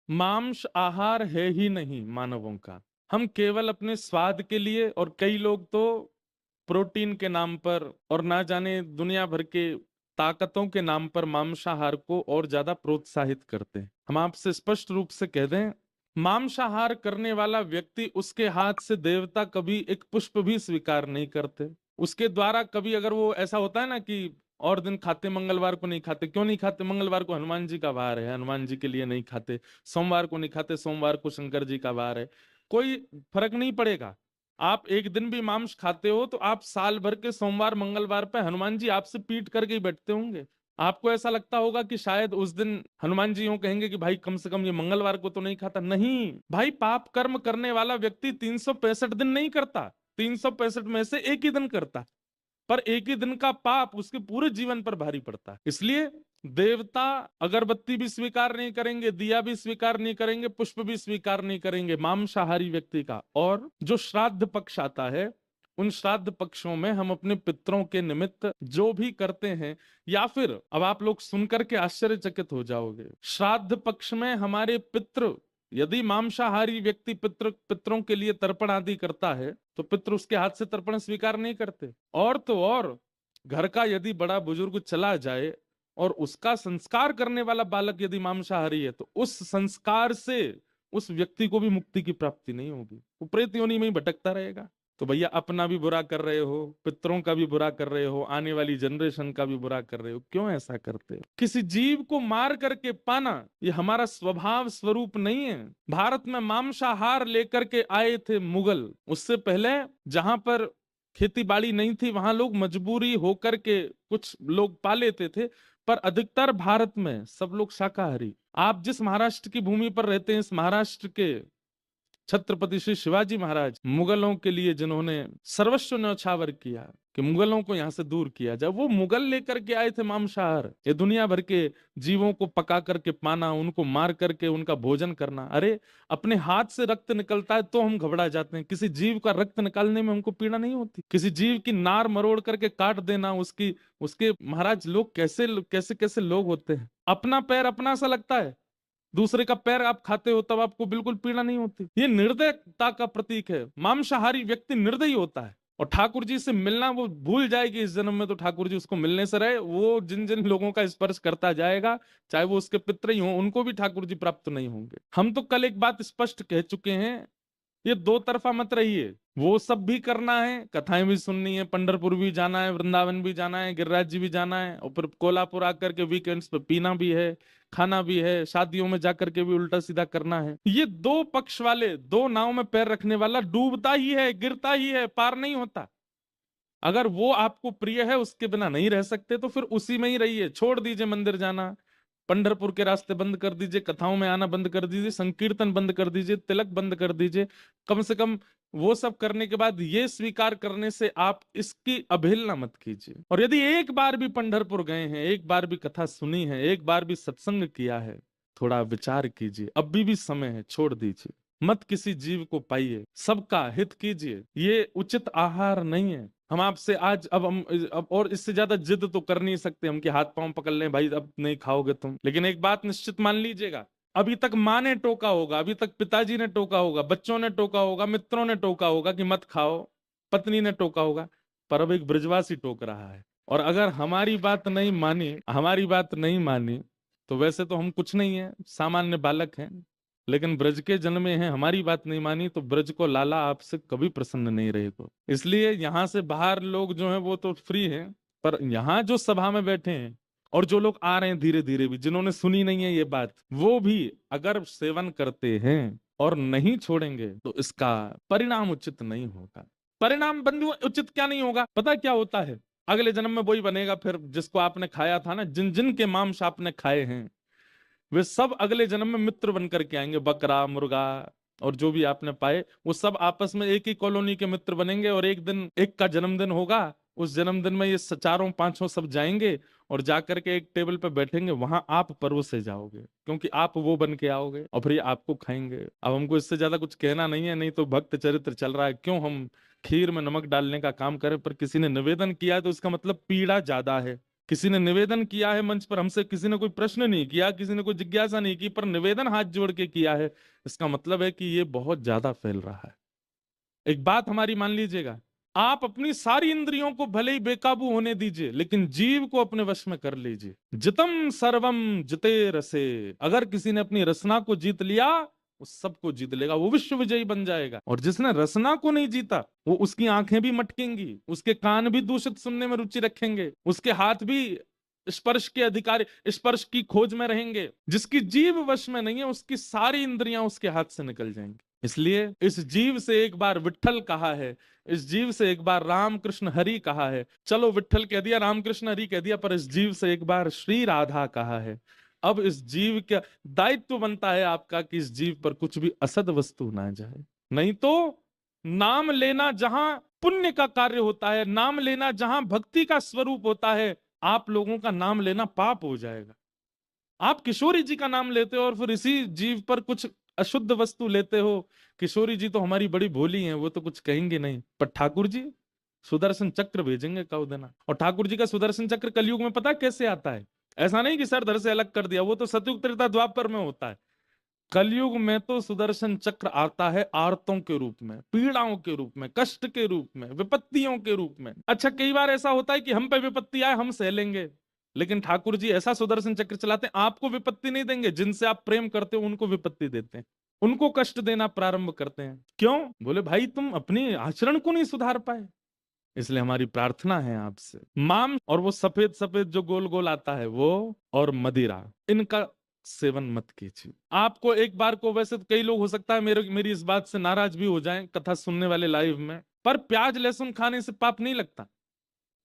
मांस आहार है ही नहीं मानवों का। हम केवल अपने स्वाद के लिए, और कई लोग तो प्रोटीन के नाम पर और ना जाने दुनिया भर के ताकतों के नाम पर मांसाहार को और ज्यादा प्रोत्साहित करते हैं। हम आपसे स्पष्ट रूप से कह दें, मांसाहार करने वाला व्यक्ति, उसके हाथ से देवता कभी एक पुष्प भी स्वीकार नहीं करते। उसके द्वारा कभी, अगर वो ऐसा होता है ना कि और दिन खाते, मंगलवार को नहीं खाते, क्यों नहीं खाते? मंगलवार को हनुमान जी का वार है, हनुमान जी के लिए नहीं खाते। सोमवार को नहीं खाते, सोमवार को शंकर जी का वार है। कोई फर्क नहीं पड़ेगा। आप एक दिन भी मांस खाते हो तो आप साल भर के सोमवार मंगलवार पे हनुमान जी आपसे पीट करके ही बैठते होंगे। आपको ऐसा लगता होगा कि शायद उस दिन हनुमान जी यूं कहेंगे कि भाई कम से कम ये मंगलवार को तो नहीं खाता। नहीं भाई, पाप कर्म करने वाला व्यक्ति 365 दिन नहीं करता, 365 में से एक ही दिन करता, पर एक ही दिन का पाप उसके पूरे जीवन पर भारी पड़ता है। इसलिए देवता अगरबत्ती भी स्वीकार नहीं करेंगे, दिया भी स्वीकार नहीं करेंगे, पुष्प भी स्वीकार नहीं करेंगे मांसाहारी व्यक्ति का। और जो श्राद्ध पक्ष आता है, उन श्राद्ध पक्षों में हम अपने पितरों के निमित्त जो भी करते हैं, या फिर अब आप लोग सुनकर के आश्चर्यचकित हो जाओगे, श्राद्ध पक्ष में हमारे पितृ, यदि मांसाहारी व्यक्ति पितरों के लिए तर्पण आदि करता है तो पितृ उसके हाथ से तर्पण स्वीकार नहीं करते। और तो और, घर का यदि बड़ा बुजुर्ग चला जाए और उसका संस्कार करने वाला बालक यदि मांसाहारी है, तो उस संस्कार से उस व्यक्ति को भी मुक्ति की प्राप्ति नहीं होगी, वो प्रेत योनि में ही भटकता रहेगा। तो भैया, अपना भी बुरा कर रहे हो, पितरों का भी बुरा कर रहे हो, आने वाली जनरेशन का भी बुरा कर रहे हो। क्यों ऐसा करते हो? किसी जीव को मार करके पाना ये हमारा स्वभाव स्वरूप नहीं है। भारत में मांसाहार लेकर के आए थे मुगल। उससे पहले जहां पर खेती बाड़ी नहीं थी, वहां लोग मजबूरी होकर के कुछ लोग पा लेते थे, पर अधिकतर भारत में सब लोग शाकाहारी। आप जिस महाराष्ट्र की भूमि पर रहते हैं, इस महाराष्ट्र के छत्रपति श्री शिवाजी महाराज, मुगलों के लिए जिन्होंने सर्वस्व न्यौछावर किया कि मुगलों को यहां से दूर किया जाए, वो मुगल लेकर के आए थे मांसाहार। ये दुनिया भर के जीवों को पका करके पाना, उनको मार करके उनका भोजन करना। अरे, अपने हाथ से रक्त निकलता है तो हम घबरा जाते हैं, किसी जीव का रक्त निकालने में हमको पीड़ा नहीं होती। किसी जीव की नार मरोड़ करके काट देना, उसकी उसके महाराज, लोग कैसे कैसे कैसे लोग होते हैं। अपना पैर अपना सा लगता है, दूसरे का पैर आप खाते हो तब आपको बिल्कुल पीड़ा नहीं होती। ये निर्दयता का प्रतीक है। मांसाहारी व्यक्ति निर्दयी होता है, और ठाकुर जी से मिलना वो भूल जाएगी इस जन्म में, तो ठाकुर जी उसको मिलने से रहे। वो जिन जिन लोगों का स्पर्श करता जाएगा, चाहे वो उसके पितर ही हों, उनको भी ठाकुर जी प्राप्त नहीं होंगे। हम तो कल एक बात स्पष्ट कह चुके हैं, ये दो तरफा मत रहिए। वो सब भी करना है, कथाएं भी सुननी है, पंढरपुर भी जाना है, वृंदावन भी जाना है, गिरिराज जी भी जाना है, और फिर कोल्हापुर आकर के वीकेंड्स पे पीना भी है, खाना भी है, शादियों में जाकर के भी उल्टा सीधा करना है। ये दो पक्ष वाले, दो नाव में पैर रखने वाला डूबता ही है, गिरता ही है, पार नहीं होता। अगर वो आपको प्रिय है, उसके बिना नहीं रह सकते, तो फिर उसी में ही रहिए। छोड़ दीजिए मंदिर जाना, पंढरपुर के रास्ते बंद कर दीजिए, कथाओं में आना बंद कर दीजिए, संकीर्तन बंद कर दीजिए, तिलक बंद कर दीजिए। कम से कम वो सब करने के बाद ये स्वीकार करने से आप इसकी अवहेलना मत कीजिए। और यदि एक बार भी पंढरपुर गए हैं, एक बार भी कथा सुनी है, एक बार भी सत्संग किया है, थोड़ा विचार कीजिए। अभी भी समय है, छोड़ दीजिए। मत किसी जीव को पाइए, सबका हित कीजिए। ये उचित आहार नहीं है। हम आपसे आज, अब और इससे ज्यादा जिद तो कर नहीं सकते हम कि हाथ पांव पकड़ लें, भाई अब नहीं खाओगे तुम। लेकिन एक बात निश्चित मान लीजिएगा, अभी तक माँ ने टोका होगा, अभी तक पिताजी ने टोका होगा, बच्चों ने टोका होगा, मित्रों ने टोका होगा कि मत खाओ, पत्नी ने टोका होगा, पर अब एक ब्रजवासी टोक रहा है। और अगर हमारी बात नहीं मानी, हमारी बात नहीं मानी, तो वैसे तो हम कुछ नहीं है, सामान्य बालक हैं, लेकिन ब्रज के जन्मे हैं। हमारी बात नहीं मानी तो ब्रज को लाला आपसे कभी प्रसन्न नहीं रहेगा। इसलिए यहां से बाहर लोग जो हैं वो तो फ्री हैं, पर यहाँ जो सभा में बैठे हैं और जो लोग आ रहे हैं धीरे धीरे भी, जिन्होंने सुनी नहीं है ये बात, वो भी अगर सेवन करते हैं और नहीं छोड़ेंगे तो इसका परिणाम उचित नहीं होगा। परिणाम बंधु उचित क्या नहीं होगा, पता क्या होता है? अगले जन्म में वही बनेगा फिर जिसको आपने खाया था ना। जिन जिन के मांस आपने खाए हैं, वे सब अगले जन्म में मित्र बनकर के आएंगे। बकरा, मुर्गा और जो भी आपने पाए, वो सब आपस में एक ही कॉलोनी के मित्र बनेंगे, और एक दिन एक का जन्मदिन होगा। उस जन्मदिन में ये चारों पांचों सब जाएंगे और जाकर के एक टेबल पे बैठेंगे। वहां आप परोसे जाओगे, क्योंकि आप वो बन के आओगे, और फिर ये आपको खाएंगे। अब हमको इससे ज्यादा कुछ कहना नहीं है, नहीं तो भक्त चरित्र चल रहा है, क्यों हम खीर में नमक डालने का काम करें। पर किसी ने निवेदन किया है तो इसका मतलब पीड़ा ज्यादा है। किसी ने निवेदन किया है मंच पर, हमसे किसी ने कोई प्रश्न नहीं किया, किसी ने कोई जिज्ञासा नहीं की, पर निवेदन हाथ जोड़ के किया है, इसका मतलब है कि ये बहुत ज्यादा फैल रहा है। एक बात हमारी मान लीजिएगा, आप अपनी सारी इंद्रियों को भले ही बेकाबू होने दीजिए, लेकिन जीव को अपने वश में कर लीजिए। जितम सर्वम जिते रसे, अगर किसी ने अपनी रसना को जीत लिया, वो सबको जीत लेगा, वो विश्व विजयी बन जाएगा। और जिसने रसना को नहीं जीता, वो उसकी आंखें भी मटकेंगी, उसके कान भी दूषित सुनने में रुचि रखेंगे, उसके हाथ भी स्पर्श के अधिकारी, स्पर्श की खोज में रहेंगे। जिसकी जीव वश में नहीं है, उसकी सारी इंद्रियां उसके हाथ से निकल जाएंगी। इसलिए इस जीव से एक बार विट्ठल कहा है, इस जीव से एक बार राम कृष्ण हरि कहा है। चलो विट्ठल कह दिया, राम कृष्ण हरि कह दिया, पर इस जीव से एक बार श्री राधा कहा है। अब इस जीव का दायित्व बनता है आपका कि इस जीव पर कुछ भी असद वस्तु ना जाए। नहीं तो नाम लेना जहां पुण्य का कार्य होता है, नाम लेना जहां भक्ति का स्वरूप होता है, आप लोगों का नाम लेना पाप हो जाएगा। आप किशोरी जी का नाम लेते हो और फिर इसी जीव पर कुछ अशुद्ध वस्तु लेते हो। किशोरी जी तो हमारी बड़ी भोली हैं, वो तो कुछ कहेंगे नहीं, पर ठाकुर जी सुदर्शन चक्र भेजेंगे कौ देना। और ठाकुर जी का सुदर्शन चक्र कलयुग में पता कैसे आता है? ऐसा नहीं कि सर धर से अलग कर दिया, वो तो सतयुग त्रेता द्वापर में होता है। कलयुग में तो सुदर्शन चक्र आता है आर्तों के रूप में, पीड़ाओं के रूप में, कष्ट के रूप में, विपत्तियों के रूप में। अच्छा, कई बार ऐसा होता है कि हम पे विपत्ति आए हम सह लेंगे, लेकिन ठाकुर जी ऐसा सुदर्शन चक्र चलाते हैं, आपको विपत्ति नहीं देंगे, जिनसे आप प्रेम करते हो उनको विपत्ति देते हैं, उनको कष्ट देना प्रारंभ करते हैं। क्यों? बोले भाई तुम अपने आचरण को नहीं सुधार पाए। इसलिए हमारी प्रार्थना है आपसे, मांस और वो सफेद सफेद जो गोल गोल आता है वो, और मदिरा, इनका सेवन मत कीजिए। आपको एक बार को, वैसे तो कई लोग हो सकता है मेरी इस बात से नाराज भी हो जाएं, कथा सुनने वाले लाइव में, पर प्याज लहसुन खाने से पाप नहीं लगता।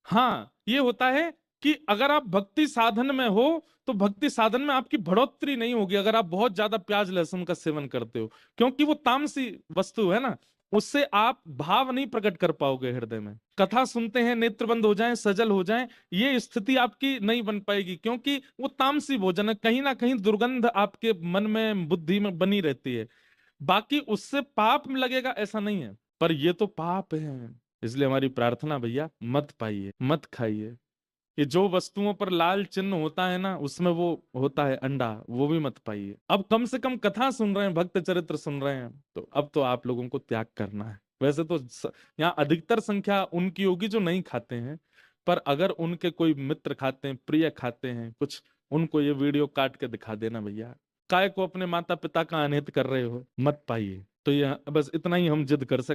हाँ, ये होता है कि अगर आप भक्ति साधन में हो तो भक्ति साधन में आपकी बढ़ोतरी नहीं होगी अगर आप बहुत ज्यादा प्याज लहसुन का सेवन करते हो, क्योंकि वो तामसी वस्तु है ना, उससे आप भाव नहीं प्रकट कर पाओगे हृदय में। कथा सुनते हैं, नेत्र बंद हो जाएं, सजल हो जाएं, ये स्थिति आपकी नहीं बन पाएगी, क्योंकि वो तामसी भोजन है, कहीं ना कहीं दुर्गंध आपके मन में बुद्धि में बनी रहती है। बाकी उससे पाप लगेगा ऐसा नहीं है, पर ये तो पाप है। इसलिए हमारी प्रार्थना भैया, मत पाइए, मत खाइए। ये जो वस्तुओं पर लाल चिन्ह होता है ना, उसमें वो होता है अंडा, वो भी मत पाइए। अब कम से कम कथा सुन रहे हैं, भक्त चरित्र सुन रहे हैं, तो अब तो आप लोगों को त्याग करना है। वैसे तो यहाँ अधिकतर संख्या उनकी होगी जो नहीं खाते हैं, पर अगर उनके कोई मित्र खाते हैं, प्रिय खाते हैं कुछ, उनको ये वीडियो काट के दिखा देना भैया। काय को अपने माता पिता का अनहित कर रहे हो, मत पाइए। तो ये बस इतना ही हम जिद कर सकते